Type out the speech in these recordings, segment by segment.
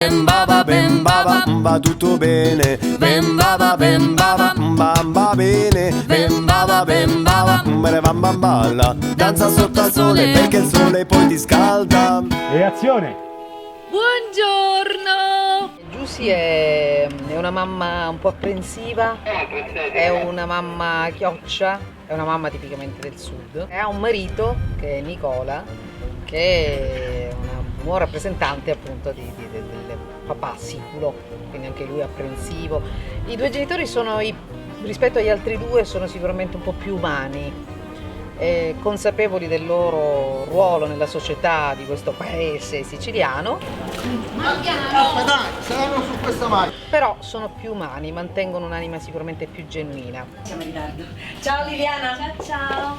Va tutto bene. Va bene. Balla. Danza sotto al sole perché il sole poi ti scalda. E azione! Buongiorno! Giusy è una mamma un po' apprensiva, è una mamma chioccia, è una mamma tipicamente del sud. E ha un marito che è Nicola, che è un buon rappresentante appunto del papà siculo, quindi anche lui è apprensivo. I due genitori rispetto agli altri due sono sicuramente un po' più umani, consapevoli del loro ruolo nella società di questo paese siciliano. Dai, saranno su questa macchina. Però sono più umani, mantengono un'anima sicuramente più genuina. Siamo in ritardo. Ciao Liliana! Ciao!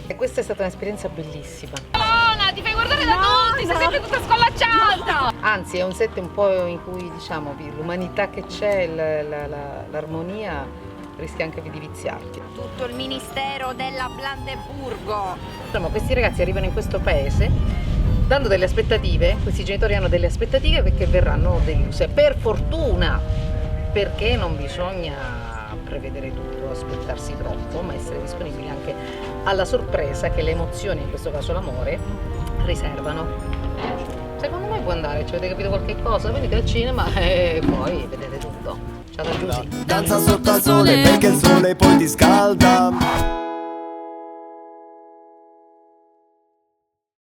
E questa è stata un'esperienza bellissima. Buona, ti fai guardare da tutti, sei sempre tutta scollacciata! Anzi, è un set un po' in cui, diciamo, l'umanità che c'è, l'armonia rischia anche di viziarti. Tutto il ministero della Brandeburgo. Insomma, questi ragazzi arrivano in questo paese dando delle aspettative, questi genitori hanno delle aspettative perché verranno deluse. Per fortuna, perché non bisogna prevedere tutto, aspettarsi troppo, ma essere disponibili anche alla sorpresa che le emozioni, in questo caso l'amore, riservano. Secondo me può andare, ci avete capito qualche cosa? Venite al cinema e poi vedete tutto. Ciao da Giusy. Danza sotto al sole perché il sole poi ti scalda.